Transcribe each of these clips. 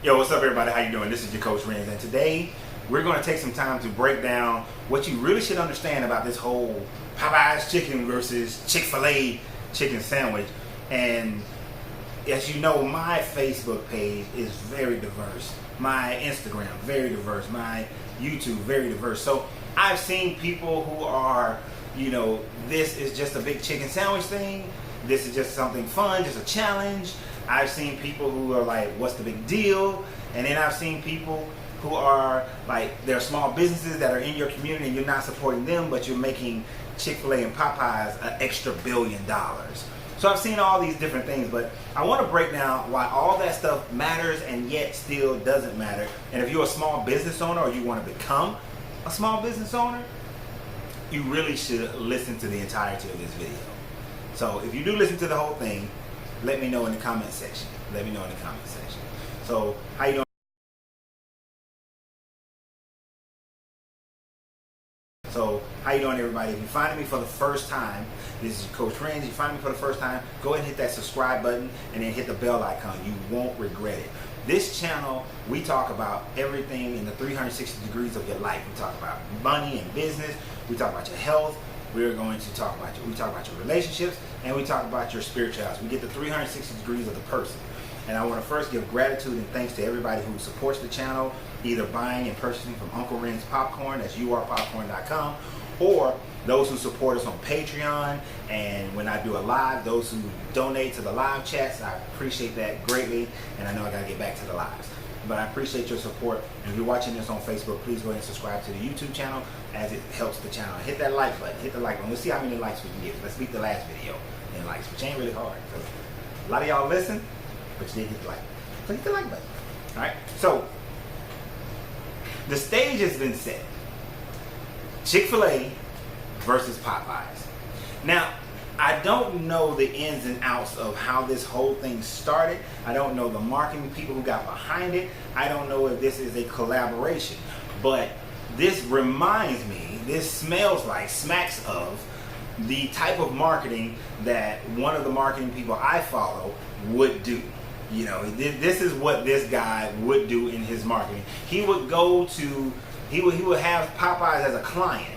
Yo, what's up everybody? How you doing? This is your Coach Renz, and today we're going to take some time to break down what you really should understand about this whole Popeyes chicken versus Chick-fil-A chicken sandwich. And as you know, my Facebook page is very diverse. My Instagram, very diverse. My YouTube, very diverse. So I've seen people who are, this is just a big chicken sandwich thing. This is just something fun, just a challenge. I've seen people who are like, what's the big deal? And then I've seen people who are like, they're small businesses that are in your community and you're not supporting them, but you're making Chick-fil-A and Popeyes an extra $1 billion. So I've seen all these different things, but I want to break down why all that stuff matters and yet still doesn't matter. And if you're a small business owner or you want to become a small business owner, you really should listen to the entirety of this video. So if you do listen to the whole thing, let me know in the comment section. Let me know in the comment section. So how you doing? So how you doing everybody? If you're finding me for the first time, this is Coach Renz. If you find me for the first time, go ahead and hit that subscribe button and then hit the bell icon. You won't regret it. This channel, we talk about everything in the 360 degrees of your life. We talk about money and business. We talk about your health. We're going to talk about your relationships, and we talk about your spirituality. We get the 360 degrees of the person. And I want to first give gratitude and thanks to everybody who supports the channel, either buying and purchasing from Uncle Renz Popcorn, that's urpopcorn.com, or those who support us on Patreon. And when I do a live, those who donate to the live chats, I appreciate that greatly. And I know I got to get back to the lives, but I appreciate your support. And if you're watching this on Facebook, please go ahead and subscribe to the YouTube channel, as it helps the channel. Hit that like button. Hit the like button. Let's see how many likes we can get. Let's beat the last video in likes, which ain't really hard. A lot of y'all listen, but you didn't hit the like. So hit the like button. All right. So the stage has been set. Chick-fil-A versus Popeyes. Now, I don't know the ins and outs of how this whole thing started. I don't know the marketing people who got behind it. I don't know if this is a collaboration. But this reminds me, this smells like, smacks of the type of marketing that one of the marketing people I follow would do. This is what this guy would do in his marketing. He would go to, he would have Popeyes as a client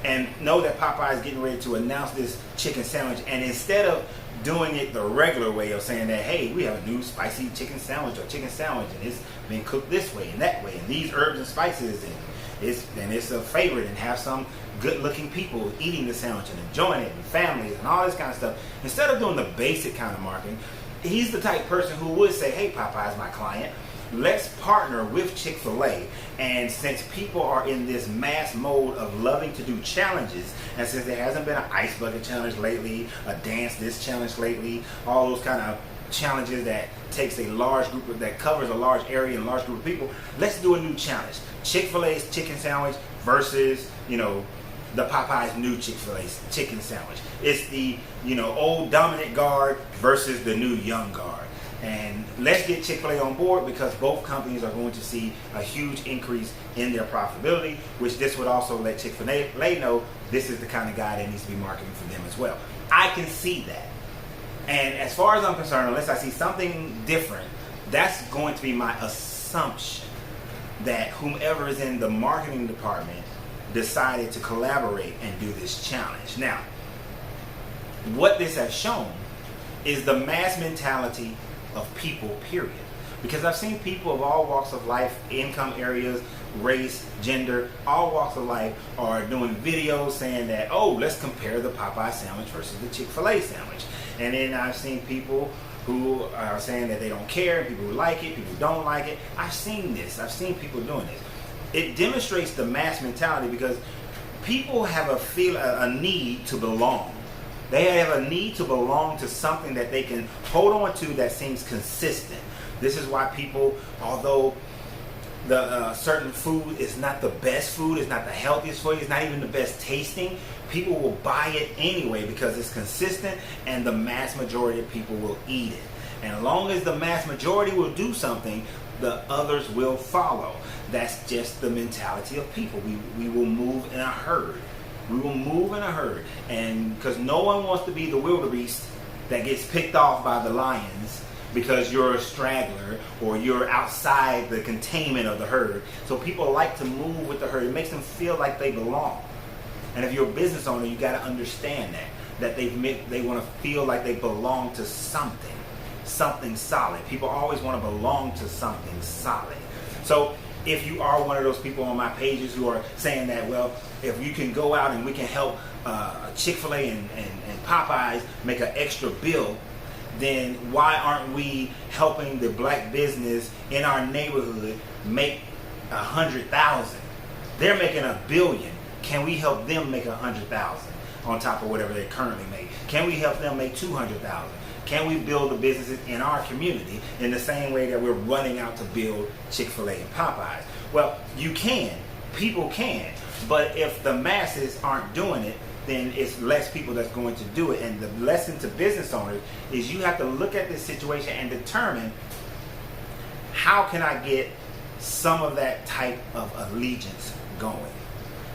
and know that Popeyes is getting ready to announce this chicken sandwich, and instead of doing it the regular way of saying that, hey, we have a new spicy chicken sandwich or chicken sandwich, and it's been cooked this way and that way, and these herbs and spices, and it's a favorite, and have some good-looking people eating the sandwich and enjoying it, and families and all this kind of stuff. Instead of doing the basic kind of marketing, he's the type of person who would say, hey, Popeyes, my client, let's partner with Chick-fil-A. And since people are in this mass mode of loving to do challenges, and since there hasn't been an ice bucket challenge lately, a dance this challenge lately, all those kind of challenges that takes a large group of, that covers a large area and a large group of people, let's do a new challenge. Chick-fil-A's chicken sandwich versus, the Popeyes new Chick-fil-A's chicken sandwich. It's the, old dominant guard versus the new young guard. And let's get Chick-fil-A on board, because both companies are going to see a huge increase in their profitability, which this would also let Chick-fil-A know this is the kind of guy that needs to be marketing for them as well. I can see that. And as far as I'm concerned, unless I see something different, that's going to be my assumption that whomever is in the marketing department decided to collaborate and do this challenge. Now, what this has shown is the mass mentality of people, period. Because I've seen people of all walks of life, income areas, race, gender, all walks of life are doing videos saying that, oh, let's compare the Popeye sandwich versus the Chick-fil-A sandwich. And then I've seen people who are saying that they don't care, people who like it, people who don't like it. I've seen this. I've seen people doing this. It demonstrates the mass mentality, because people have a need to belong. They have a need to belong to something that they can hold on to that seems consistent. This is why people, although the certain food is not the best food, it's not the healthiest for you, it's not even the best tasting, people will buy it anyway because it's consistent, and the mass majority of people will eat it. And as long as the mass majority will do something, the others will follow. That's just the mentality of people. We will move in a herd. We will move in a herd. And because no one wants to be the wildebeest that gets picked off by the lions, because you're a straggler or you're outside the containment of the herd. So people like to move with the herd. It makes them feel like they belong. And if you're a business owner, you got to understand that they want to feel like they belong to something solid. People always want to belong to something solid. So if you are one of those people on my pages who are saying that, well, if you can go out and we can help Chick-fil-A and Popeyes make an extra bill, then why aren't we helping the black business in our neighborhood make 100,000? They're making $1 billion. Can we help them make 100,000 on top of whatever they currently make? Can we help them make 200,000? Can we build the businesses in our community in the same way that we're running out to build Chick-fil-A and Popeyes? Well, you can. People can. But if the masses aren't doing it, then it's less people that's going to do it. And the lesson to business owners is you have to look at this situation and determine, how can I get some of that type of allegiance going?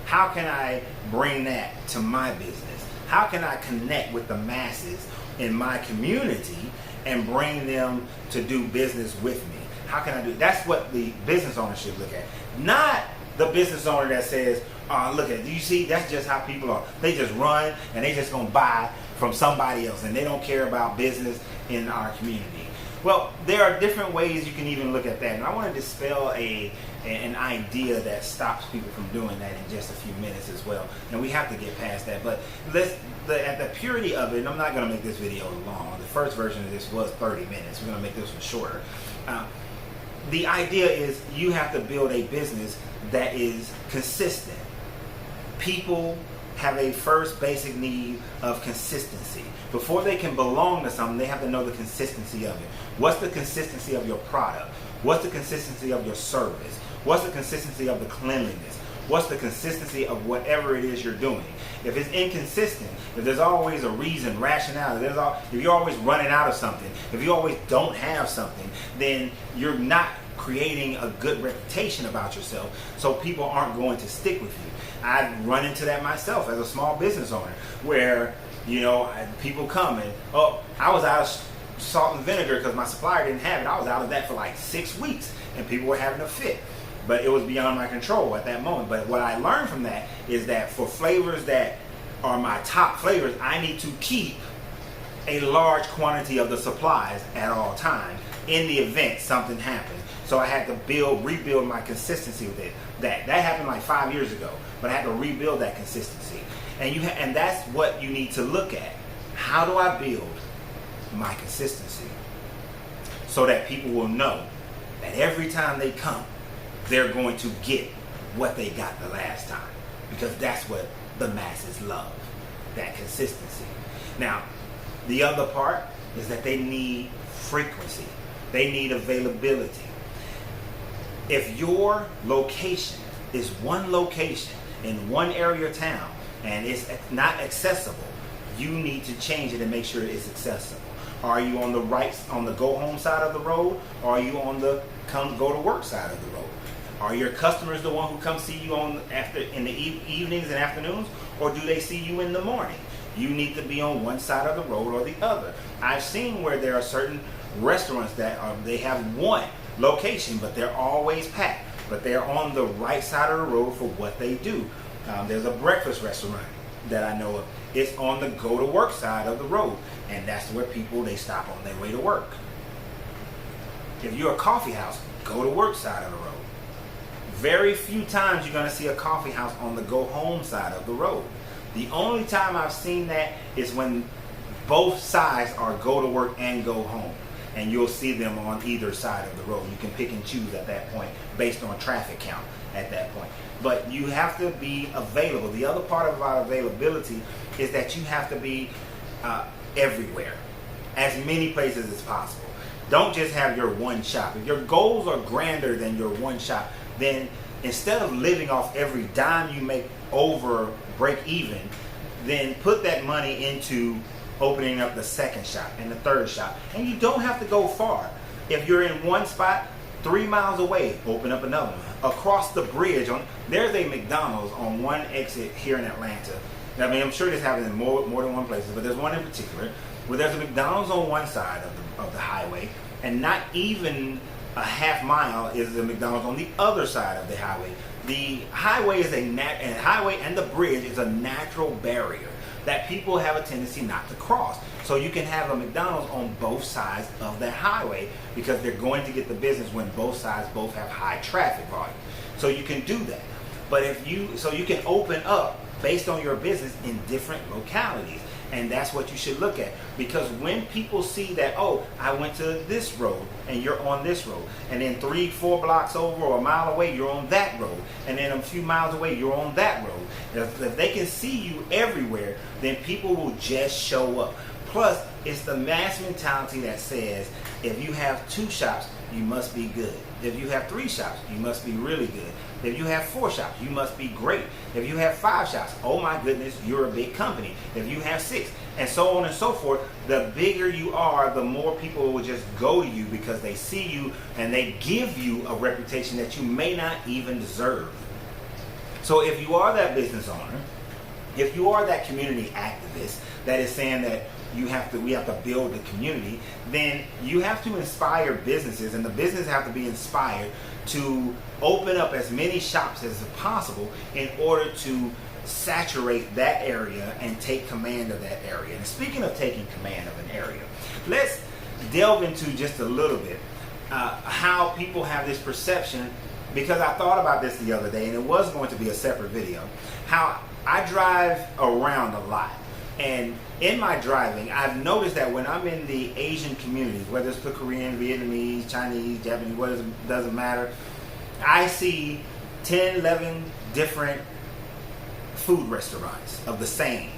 How can I bring that to my business? How can I connect with the masses in my community and bring them to do business with me? How can I do? That's what the business owner should look at. Not the business owner that says, oh, look at, do you see, that's just how people are. They just run and they just gonna buy from somebody else and they don't care about business in our community. Well, there are different ways you can even look at that, and I want to dispel an idea that stops people from doing that in just a few minutes as well. And we have to get past that. But at the purity of it, and I'm not going to make this video long. The first version of this was 30 minutes. We're going to make this one shorter. The idea is you have to build a business that is consistent. People have a first basic need of consistency. Before they can belong to something, they have to know the consistency of it. What's the consistency of your product? What's the consistency of your service? What's the consistency of the cleanliness? What's the consistency of whatever it is you're doing? If it's inconsistent, if there's always a reason, rationale, if you're always running out of something, if you always don't have something, then you're not creating a good reputation about yourself, so people aren't going to stick with you. I've run into that myself as a small business owner, where people come and, oh, I was out of salt and vinegar because my supplier didn't have it. I was out of that for like 6 weeks, and people were having a fit. But it was beyond my control at that moment. But what I learned from that is that for flavors that are my top flavors, I need to keep a large quantity of the supplies at all times in the event something happened. So I had to rebuild my consistency with it. That happened like 5 years ago, but I had to rebuild that consistency. And that's what you need to look at. How do I build my consistency so that people will know that every time they come, they're going to get what they got the last time? Because that's what the masses love, that consistency. Now, the other part is that they need frequency. They need availability. If your location is one location in one area of town and it's not accessible, you need to change it and make sure it's accessible. Are you on the go home side of the road, or are you on the go to work side of the road? Are your customers the one who come see you in the evenings and afternoons, or do they see you in the morning? You need to be on one side of the road or the other. I've seen where there are certain restaurants they have one location, but they're always packed, but they're on the right side of the road for what they do. There's a breakfast restaurant that I know of. It's on the go to work side of the road, and that's where they stop on their way to work. If you're a coffee house, go to work side of the road. Very few times you're going to see a coffee house on the go home side of the road. The only time I've seen that is when both sides are go to work and go home, and you'll see them on either side of the road. You can pick and choose at that point based on traffic count at that point. But you have to be available. The other part about availability is that you have to be everywhere, as many places as possible. Don't just have your one shop. If your goals are grander than your one shop, then instead of living off every dime you make over break even, then put that money into opening up the second shop and the third shop. And you don't have to go far. If you're in one spot, 3 miles away, open up another one. Across the bridge, there's a McDonald's on one exit here in Atlanta. I mean, I'm sure this happens in more than one place, but there's one in particular where there's a McDonald's on one side of the highway, and not even a half mile is the McDonald's on the other side of the highway. The highway is highway and the bridge is a natural barrier that people have a tendency not to cross. So you can have a McDonald's on both sides of that highway because they're going to get the business when both sides both have high traffic volume. So you can do that. But you can open up based on your business in different localities. And that's what you should look at. Because when people see that, oh, I went to this road and you're on this road, and then 3-4 blocks over or a mile away, you're on that road, and then a few miles away, you're on that road. If they can see you everywhere, then people will just show up. Plus, it's the mass mentality that says, if you have 2 shops, you must be good. If you have 3 shops, you must be really good. If you have 4 shops, you must be great. If you have 5 shops, oh my goodness, you're a big company. If you have 6, and so on and so forth, the bigger you are, the more people will just go to you because they see you and they give you a reputation that you may not even deserve. So if you are that business owner, if you are that community activist that is saying that we have to build the community, then you have to inspire businesses, and the business have to be inspired to open up as many shops as possible in order to saturate that area and take command of that area. And speaking of taking command of an area, let's delve into just a little bit how people have this perception, because I thought about this the other day and it was going to be a separate video, how I drive around a lot. And in my driving, I've noticed that when I'm in the Asian communities, whether it's the Korean, Vietnamese, Chinese, Japanese, doesn't matter, I see 10, 11 different food restaurants of the same.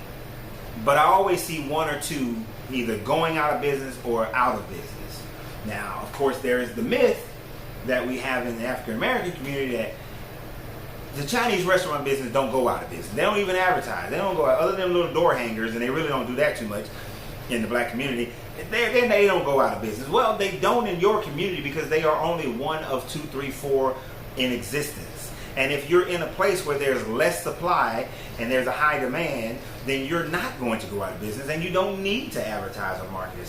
But I always see 1 or 2 either going out of business or out of business. Now, of course, there is the myth that we have in the African American community that the Chinese restaurant business don't go out of business. They don't even advertise. They don't go out, other than little door hangers, and they really don't do that too much in the black community. They don't go out of business. Well, they don't in your community because they are only 1 of 2, 3, 4 in existence. And if you're in a place where there's less supply and there's a high demand, then you're not going to go out of business, and you don't need to advertise or market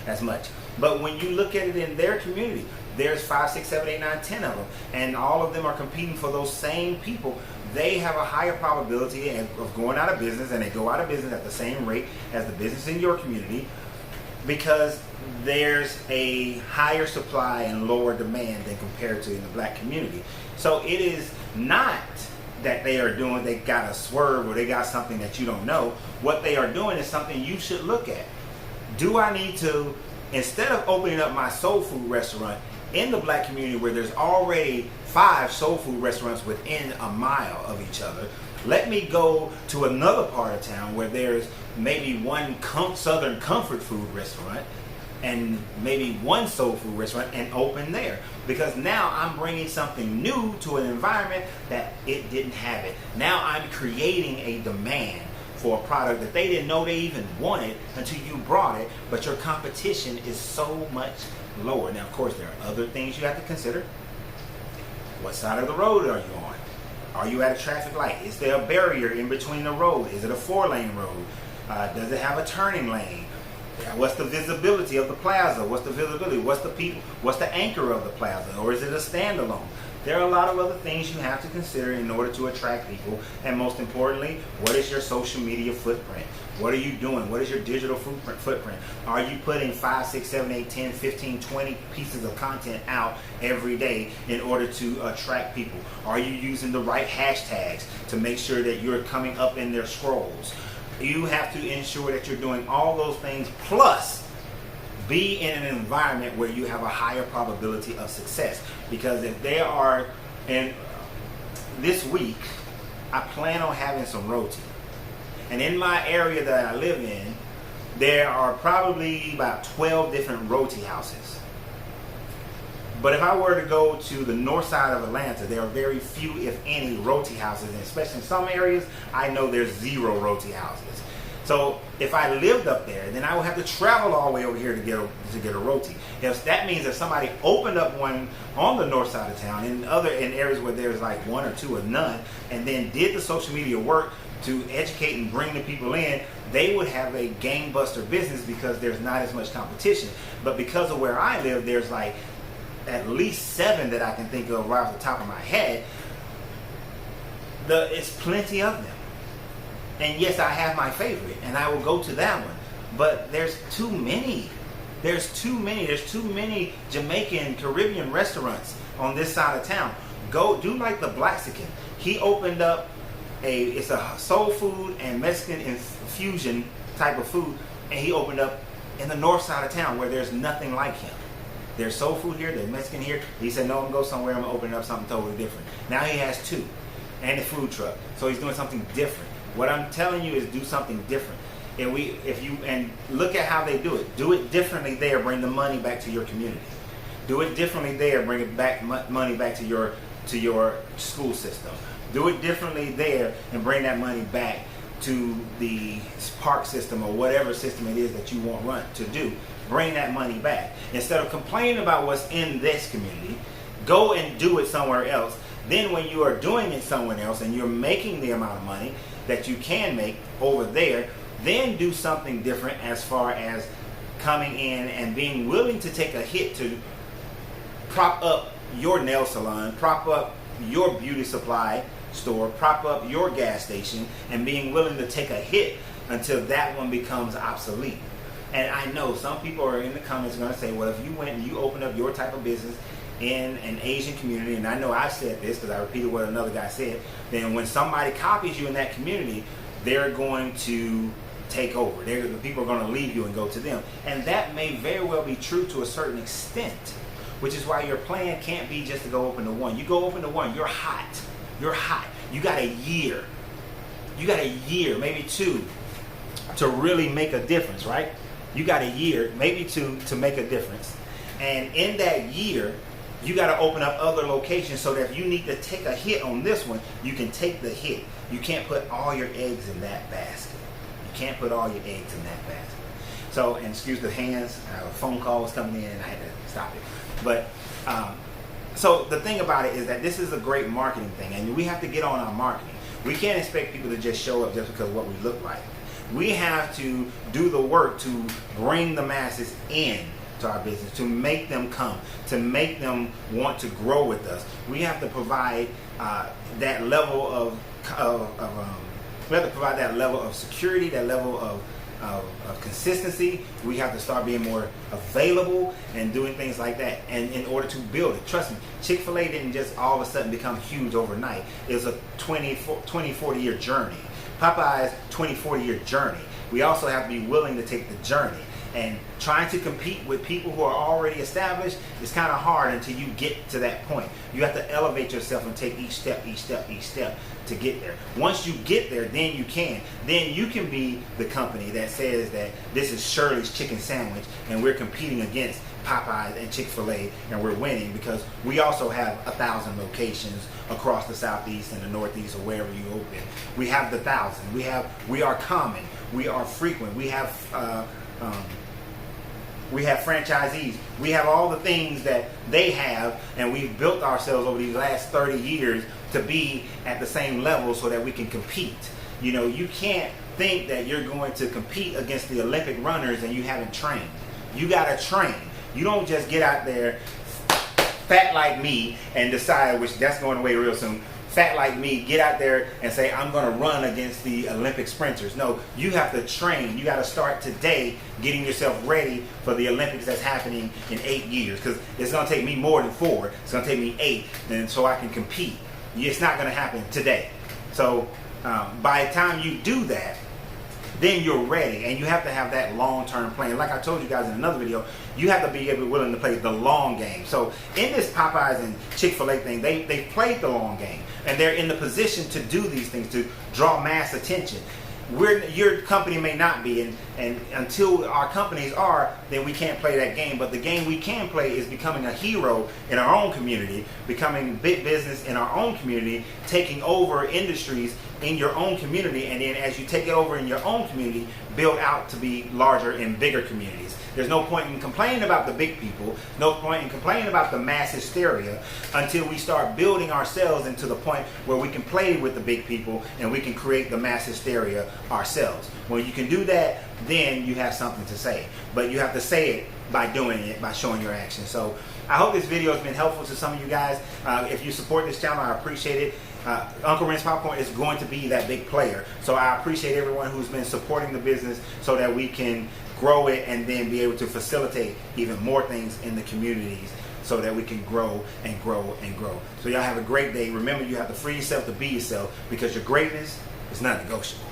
as much. But when you look at it in their community, there's 5, 6, 7, 8, 9, 10 of them, and all of them are competing for those same people. They have a higher probability of going out of business, and they go out of business at the same rate as the business in your community because there's a higher supply and lower demand than compared to in the black community. So it is not that they got a swerve or they got something that you don't know. What they are doing is something you should look at. Do I need to, instead of opening up my soul food restaurant in the black community where there's already 5 soul food restaurants within a mile of each other, let me go to another part of town where there's maybe 1 Southern comfort food restaurant and maybe 1 soul food restaurant and open there. Because now I'm bringing something new to an environment that it didn't have it. Now I'm creating a demand for a product that they didn't know they even wanted until you brought it, but your competition is so much lower. Now, of course, there are other things you have to consider. What side of the road are you on? Are you at a traffic light? Is there a barrier in between the road? Is it a 4-lane road? Does it have a turning lane? What's the visibility of the plaza? What's the visibility? What's the anchor of the plaza? Or is it a standalone? There are a lot of other things you have to consider in order to attract people. And most importantly, what is your social media footprint? What are you doing? What is your digital footprint? Are you putting 5, 6, 7, 8, 10, 15, 20 pieces of content out every day in order to attract people? Are you using the right hashtags to make sure that you're coming up in their scrolls? You have to ensure that you're doing all those things, plus be in an environment where you have a higher probability of success. Because if they are, and this week, I plan on having some roti. And in my area that I live in, there are probably about 12 different roti houses. But if I were to go to the north side of Atlanta, there are very few, if any, roti houses. And especially in some areas, I know there's 0 roti houses. So if I lived up there, then I would have to travel all the way over here to get a roti. If that means that somebody opened up one on the north side of town, in areas where there's like 1 or 2 or none, and then did the social media work to educate and bring the people in, they would have a gangbuster business because there's not as much competition. But because of where I live, there's like at least 7 that I can think of right off the top of my head. It's plenty of them. And yes, I have my favorite, and I will go to that one. But there's too many. There's too many. There's too many Jamaican, Caribbean restaurants on this side of town. Go do like the Blaxican. He opened up it's a soul food and Mexican infusion type of food, and he opened up in the north side of town where there's nothing like him. There's soul food here, there's Mexican here. He said, no, I'm gonna go somewhere, I'm gonna open up something totally different. Now he has 2 and a food truck. So he's doing something different. What I'm telling you is do something different. And look at how they do it. Do it differently there, bring the money back to your community. Do it differently there, bring it back money back to your school system. Do it differently there and bring that money back to the park system or whatever system it is that you want run to do. Bring that money back. Instead of complaining about what's in this community, go and do it somewhere else. Then when you are doing it somewhere else and you're making the amount of money that you can make over there, then do something different as far as coming in and being willing to take a hit to prop up your nail salon, prop up your beauty supply store, prop up your gas station, and being willing to take a hit until that one becomes obsolete. And I know some people are in the comments going to say, well, if you went and you opened up your type of business in an Asian community, and I know I've said this because I repeated what another guy said, then when somebody copies you in that community, they're going to take over. The people are going to leave you and go to them. And that may very well be true to a certain extent, which is why your plan can't be just to go open to one. You go open to one, you're hot. You're hot. You got a year. You got a year, maybe 2, to really make a difference, right? You got a year, maybe 2, to make a difference. And in that year, you got to open up other locations so that if you need to take a hit on this one, you can take the hit. You can't put all your eggs in that basket. You can't put all your eggs in that basket. So, and excuse the hands, a phone call was coming in and I had to stop it. But, so the thing about it is that this is a great marketing thing, and we have to get on our marketing. We can't expect people to just show up just because of what we look like. We have to do the work to bring the masses in to our business, to make them come, to make them want to grow with us. We have to provide that level of we have to provide that level of security, that level of consistency. We have to start being more available and doing things like that, and in order to build it. Trust me, Chick-fil-A didn't just all of a sudden become huge overnight. It was a 20-40 year journey. Popeyes, 20-40 year journey. We also have to be willing to take the journey. And trying to compete with people who are already established is kind of hard until you get to that point. You have to elevate yourself and take each step to get there. Once you get there, then you can be the company that says that this is Shirley's chicken sandwich and we're competing against Popeyes and Chick-fil-A and we're winning because we also have 1,000 locations across the Southeast and the Northeast or wherever you open. We have the 1,000. We are common. We are frequent. We have franchisees. We have all the things that they have, and we've built ourselves over these last 30 years to be at the same level so that we can compete. You know, you can't think that you're going to compete against the Olympic runners and you haven't trained. You got to train. You don't just get out there fat like me and decide, which that's going away real soon, fat like me, get out there and say, I'm going to run against the Olympic sprinters. No, you have to train. You got to start today getting yourself ready for the Olympics that's happening in 8 years. Because it's going to take me more than 4. It's going to take me 8 and so I can compete. It's not going to happen today. So by the time you do that, then you're ready, and you have to have that long-term plan. Like I told you guys in another video, you have to be willing to play the long game. So in this Popeyes and Chick-fil-A thing, they played the long game, and they're in the position to do these things, to draw mass attention. Your company may not be, and until our companies are, then we can't play that game. But the game we can play is becoming a hero in our own community, becoming big business in our own community, taking over industries in your own community, and then as you take it over in your own community, build out to be larger and bigger communities. There's no point in complaining about the big people, no point in complaining about the mass hysteria, until we start building ourselves into the point where we can play with the big people and we can create the mass hysteria ourselves. When you can do that, then you have something to say. But you have to say it by doing it, by showing your action. So I hope this video has been helpful to some of you guys. If you support this channel, I appreciate it. Uncle Ren's Popcorn is going to be that big player. So I appreciate everyone who's been supporting the business so that we can grow it and then be able to facilitate even more things in the communities so that we can grow and grow and grow. So y'all have a great day. Remember, you have to free yourself to be yourself, because your greatness is not negotiable.